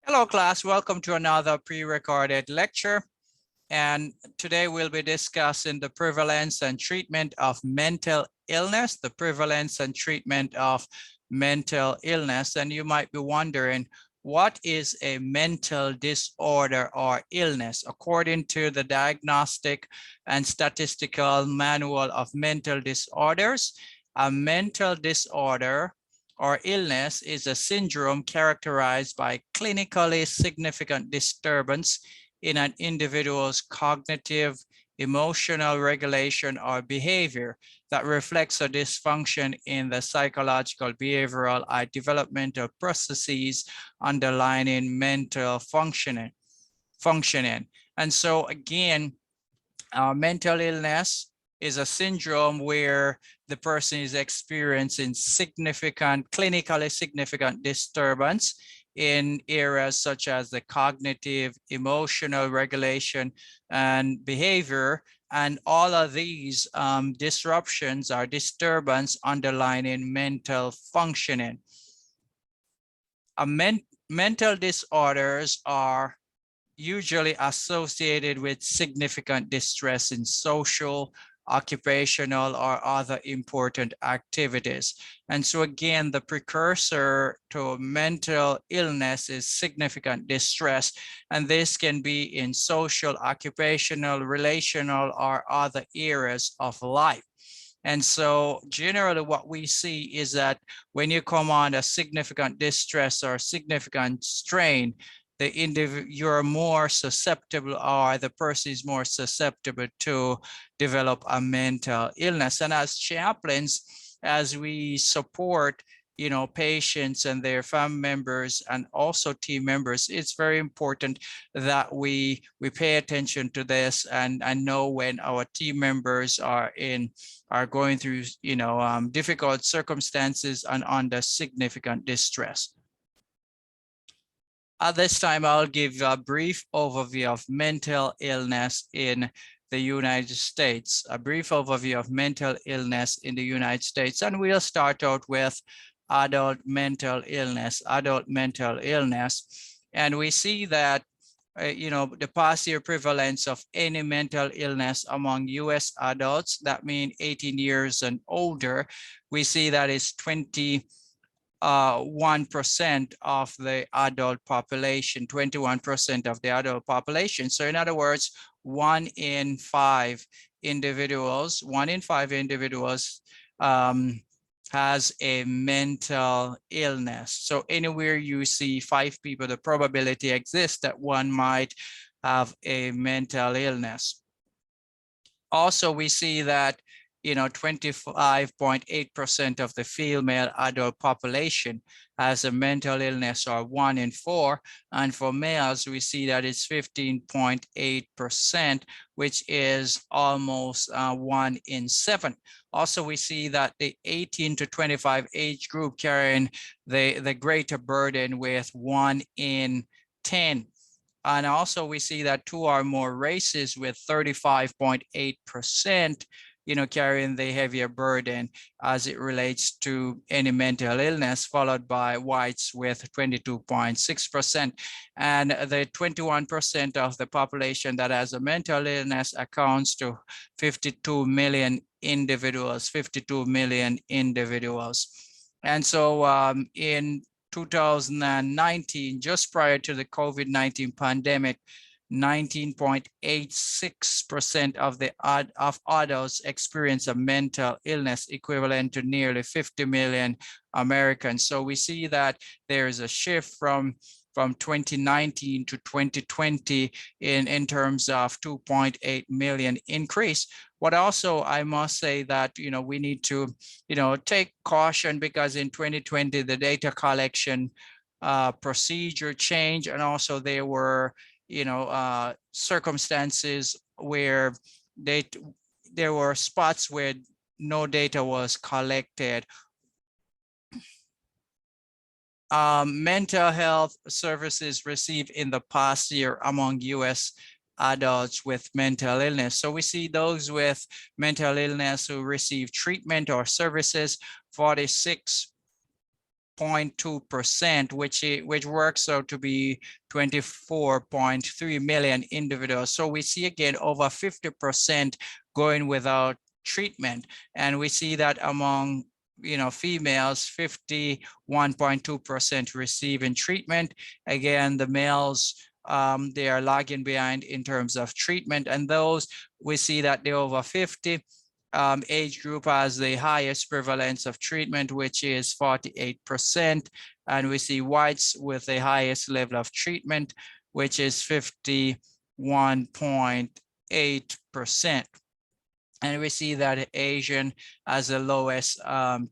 Hello class, welcome to another pre-recorded lecture. And today we'll be discussing the prevalence and treatment of mental illness, the prevalence and treatment of mental illness. And you might be wondering, what is a mental disorder or illness? According to the Diagnostic and Statistical Manual of Mental Disorders, a mental disorder or illness is a syndrome characterized by clinically significant disturbance in an individual's cognitive, emotional regulation or behavior that reflects a dysfunction in the psychological, behavioral, or developmental processes underlying mental functioning. And so again, mental illness is a syndrome where the person is experiencing clinically significant disturbance in areas such as the cognitive, emotional regulation, and behavior. And all of these disruptions or disturbance underlying mental functioning. Mental disorders are usually associated with significant distress in social, occupational, or other important activities. And so again, the precursor to mental illness is significant distress, and this can be in social, occupational, relational, or other areas of life. And so generally what we see is that when you come under significant distress or significant strain, you're more susceptible, or the person is more susceptible to develop a mental illness. And as chaplains, as we support patients and their family members and also team members, it's very important that we pay attention to this and know when our team members are going through difficult circumstances and under significant distress. At this time, I'll give a brief overview of mental illness in the United States, a brief overview of mental illness in the United States. And we'll start out with adult mental illness. And we see that, the past year prevalence of any mental illness among US adults, that means 18 years and older, we see that is 1% of the adult population, 21% of the adult population. So in other words, 1 in 5 individuals has a mental illness. So anywhere you see 5 people, the probability exists that one might have a mental illness. Also, we see that 25.8% of the female adult population has a mental illness, or 1 in 4. And for males, we see that it's 15.8%, which is almost 1 in 7. Also, we see that the 18 to 25 age group carrying the greater burden with 1 in 10. And also we see that 2 or more races with 35.8%, carrying the heavier burden as it relates to any mental illness, followed by whites with 22.6%. And the 21% of the population that has a mental illness accounts to 52 million individuals. And so in 2019, just prior to the COVID-19 pandemic, 19.86% of adults experience a mental illness, equivalent to nearly 50 million Americans. So we see that there is a shift from 2019 to 2020 in terms of 2.8 million increase. But also I must say that, we need to, take caution, because in 2020, the data collection procedure changed, and also there were, circumstances where there were spots where no data was collected. Mental health services received in the past year among US adults with mental illness. So we see those with mental illness who receive treatment or services, 46 0.2%, which works out to be 24.3 million individuals. So we see again over 50% going without treatment, and we see that among females, 51.2% receiving treatment. Again, the males, they are lagging behind in terms of treatment, and those we see that the over 50 age group has the highest prevalence of treatment, which is 48%. And we see whites with the highest level of treatment, which is 51.8%. And we see that Asian has the lowest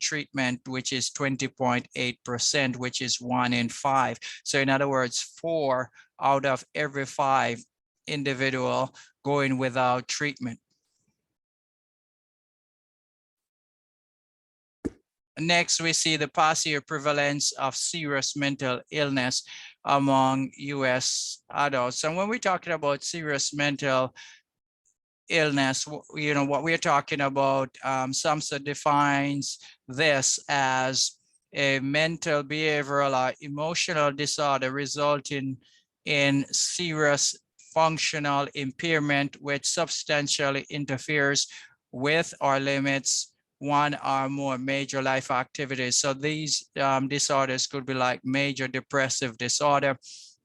treatment, which is 20.8%, which is 1 in 5. So in other words, 4 out of every 5 individual going without treatment. Next, we see the past year prevalence of serious mental illness among US adults. And when we're talking about serious mental illness, what we're talking about, SAMHSA defines this as a mental, behavioral, or emotional disorder resulting in serious functional impairment which substantially interferes with or limits one or more major life activities. So these disorders could be like major depressive disorder,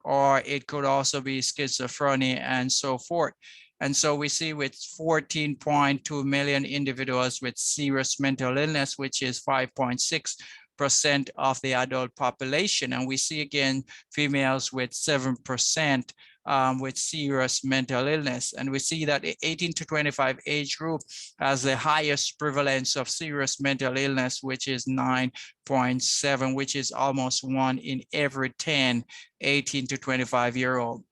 or it could also be schizophrenia and so forth. And so we see with 14.2 million individuals with serious mental illness, which is 5.6% of the adult population. And we see again females with 7% with serious mental illness. And we see that the 18 to 25 age group has the highest prevalence of serious mental illness, which is 9.7, which is almost 1 in every 10 18 to 25-year-old.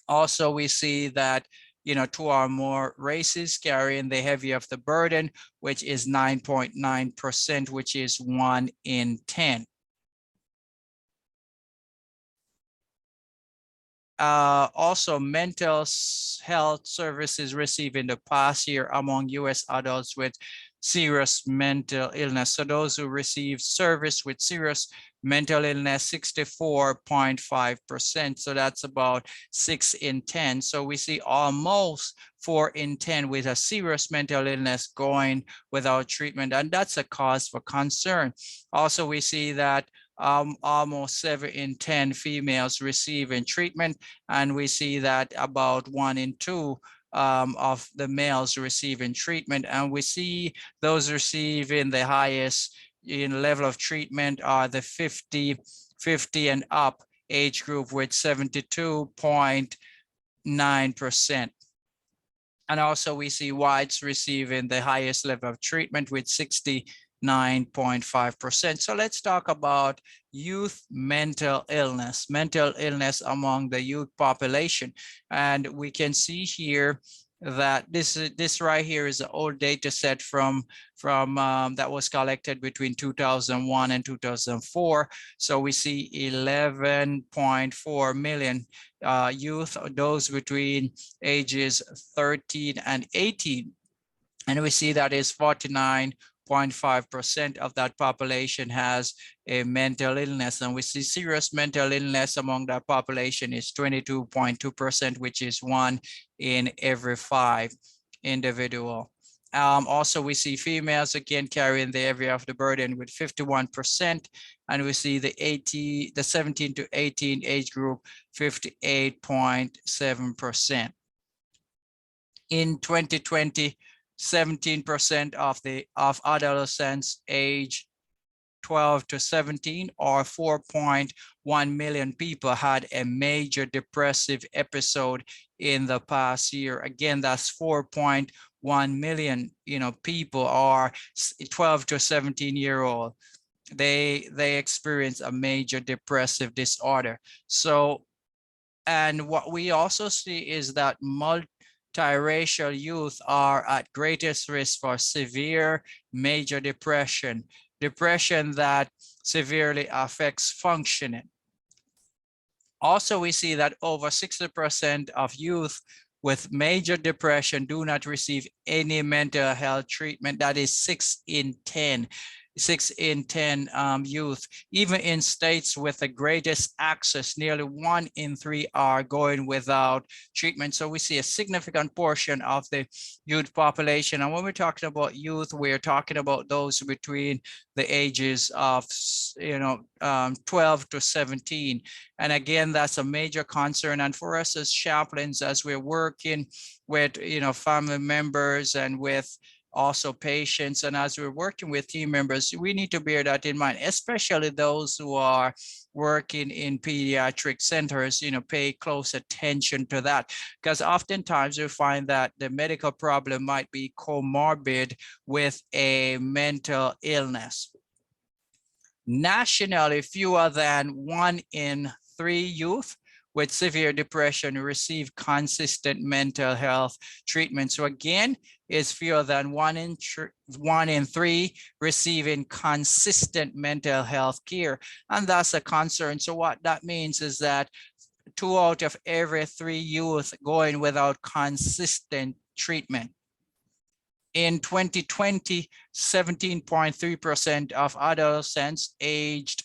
Also, we see that 2 or more races carrying the heavy of the burden, which is 9.9%, which is 1 in 10. Also, mental health services received in the past year among US adults with serious mental illness. So those who receive service with serious mental illness, 64.5%. So that's about 6 in 10. So we see almost 4 in 10 with a serious mental illness going without treatment. And that's a cause for concern. Also, we see that almost 7 in 10 females receiving treatment, and we see that about 1 in 2 of the males receiving treatment. And we see those receiving the highest level of treatment are the 50 and up age group with 72.9%. And also we see whites receiving the highest level of treatment with 69.5%. So let's talk about youth mental illness among the youth population. And we can see here that this right here is an old data set from that was collected between 2001 and 2004. So we see 11.4 million youth, those between ages 13 and 18. And we see that is 49.5% of that population has a mental illness. And we see serious mental illness among that population is 22.2%, which is 1 in every 5 individual. Also, we see females again carrying the heavy of the burden with 51%, and we see the 17 to 18 age group 58.7%. In 2020, 17% of adolescents age 12 to 17, or 4.1 million people, had a major depressive episode in the past year. Again, that's 4.1 million, people are 12 to 17-year-old. They experience a major depressive disorder. So, and what we also see is that multiracial youth are at greatest risk for severe major depression that severely affects functioning. Also, we see that over 60% of youth with major depression do not receive any mental health treatment. That is 6 in 10. 6 in 10 youth. Even in states with the greatest access, nearly 1 in 3 are going without treatment. So we see a significant portion of the youth population. And when we're talking about youth, we're talking about those between the ages of 12 to 17. And again, that's a major concern. And for us as chaplains, as we're working with family members and with also patients, and as we're working with team members, we need to bear that in mind, especially those who are working in pediatric centers, pay close attention to that, because oftentimes we find that the medical problem might be comorbid with a mental illness. Nationally, fewer than 1 in 3 youth with severe depression receive consistent mental health treatment. So again, it's fewer than 1 in 3 receiving consistent mental health care. And that's a concern. So what that means is that 2 out of every 3 youth going without consistent treatment. In 2020, 17.3% of adolescents aged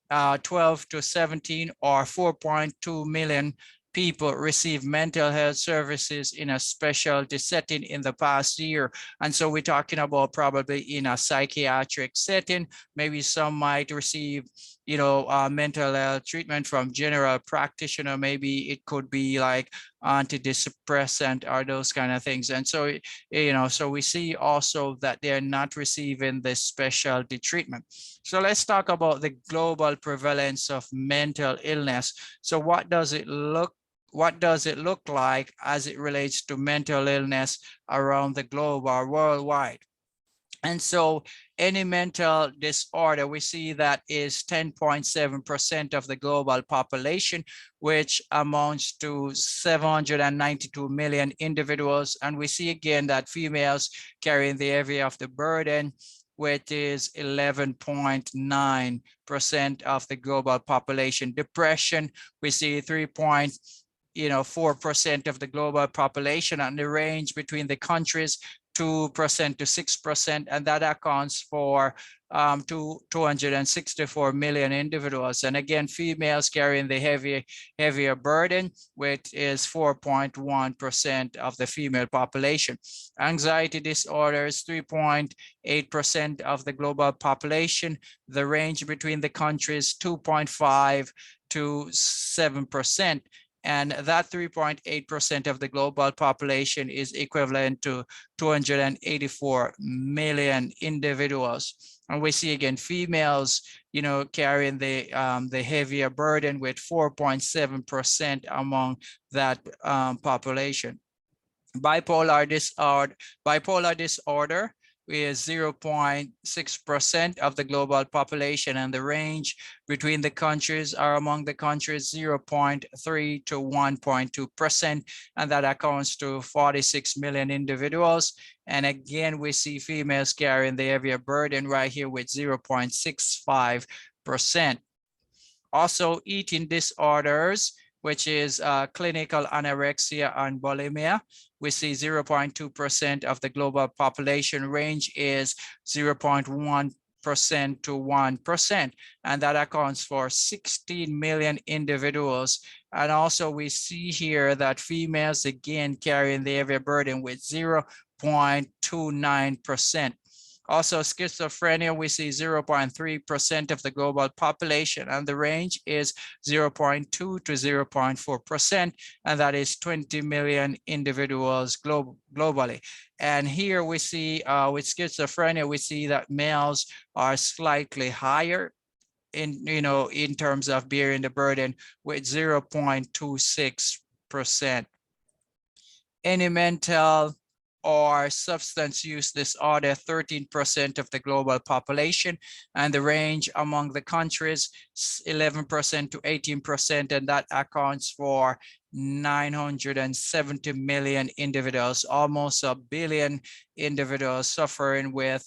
12 to 17, or 4.2 million people, receive mental health services in a specialty setting in the past year. And so we're talking about probably in a psychiatric setting. Maybe some might receive mental health treatment from general practitioner. Maybe it could be like antidepressant or those kind of things. And so, so we see also that they're not receiving this specialty treatment. So let's talk about the global prevalence of mental illness. So what does it look like as it relates to mental illness around the globe or worldwide? And so any mental disorder, we see that is 10.7% of the global population, which amounts to 792 million individuals. And we see again that females carrying the heavier of the burden, which is 11.9% of the global population. Depression, we see 3.4% of the global population, and the range between the countries 2% to 6%, and that accounts for 264 million individuals. And again, females carrying the heavier burden, which is 4.1% of the female population. Anxiety disorders, 3.8% of the global population. The range between the countries, 2.5 to 7%. And that 3.8% of the global population is equivalent to 284 million individuals. And we see again females, carrying the heavier burden with 4.7% among that population. Bipolar disorder is 0.6% of the global population, and the range between the countries are among the countries 0.3 to 1.2%, and that accounts to 46 million individuals. And again, we see females carrying the heavier burden right here with 0.65%. Also, eating disorders, which is clinical anorexia and bulimia. We see 0.2% of the global population. Range is 0.1% to 1%, and that accounts for 16 million individuals. And also we see here that females again carrying the heavier burden with 0.29%. Also, schizophrenia, we see 0.3% of the global population, and the range is 0.2 to 0.4%, and that is 20 million individuals globally. And here we see with schizophrenia, we see that males are slightly higher in terms of bearing the burden with 0.26%. Any mental or substance use disorder, 13% of the global population, and the range among the countries 11% to 18%, and that accounts for 970 million individuals, almost a billion individuals suffering with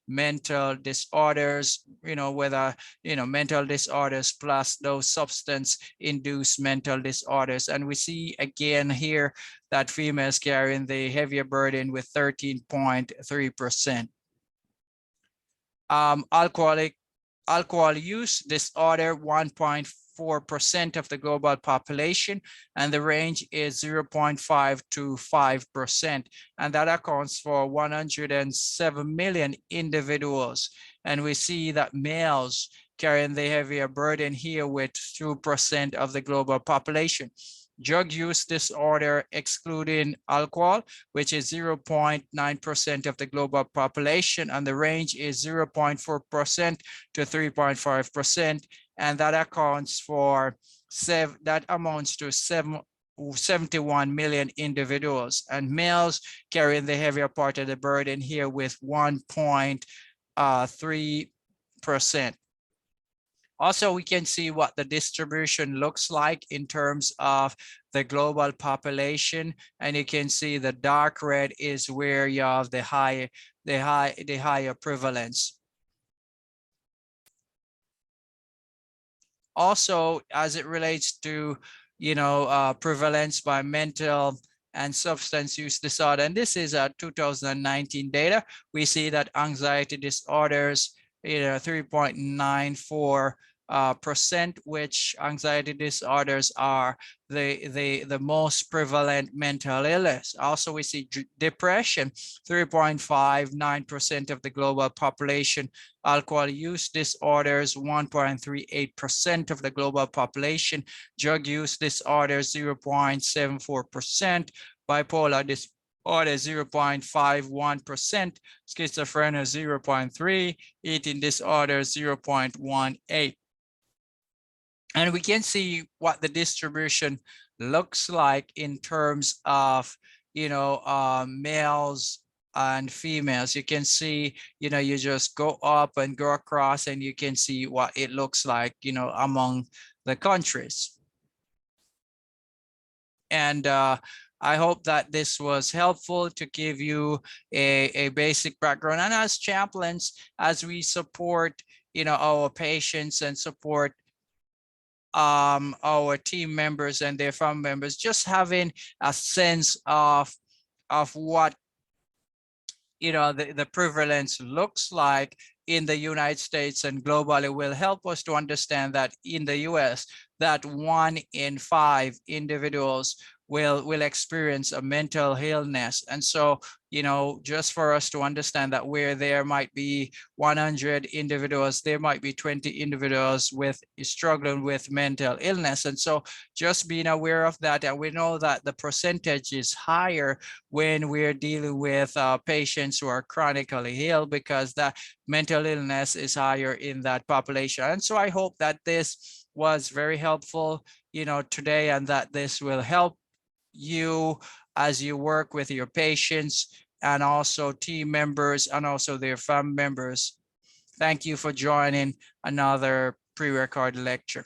mental disorders, mental disorders plus those substance-induced mental disorders. And we see again here that females carrying the heavier burden with 13.3%. Alcohol use disorder, 1.4% of the global population, and the range is 0.5 to 5%. And that accounts for 107 million individuals. And we see that males carrying the heavier burden here with 2% of the global population. Drug use disorder, excluding alcohol, which is 0.9% of the global population, and the range is 0.4% to 3.5%, and that accounts for that amounts to 71 million individuals, and males carrying the heavier part of the burden here with 1.3%. Also, we can see what the distribution looks like in terms of the global population, and you can see the dark red is where you have the higher prevalence. Also, as it relates to prevalence by mental and substance use disorder, and this is 2019 data, we see that anxiety disorders, 3.94%, which anxiety disorders are the most prevalent mental illness. Also, we see depression, 3.59% of the global population. Alcohol use disorders, 1.38% of the global population. Drug use disorders, 0.74%. Bipolar disorder, 0.51%, schizophrenia 0.3%, eating disorders 0.18%. And we can see what the distribution looks like in terms of, males and females. You can see, you just go up and go across and you can see what it looks like, among the countries. And I hope that this was helpful to give you a basic background. And as chaplains, as we support, our patients and support our team members and their family members, just having a sense of what the prevalence looks like in the United States and globally will help us to understand that in the US, that 1 in 5 individuals will experience a mental illness. And so, just for us to understand that where there might be 100 individuals, there might be 20 individuals struggling with mental illness. And so just being aware of that, and we know that the percentage is higher when we're dealing with patients who are chronically ill, because the mental illness is higher in that population. And so I hope that this was very helpful, today, and that this will help you as you work with your patients and also team members and also their family members. Thank you for joining another pre-recorded lecture.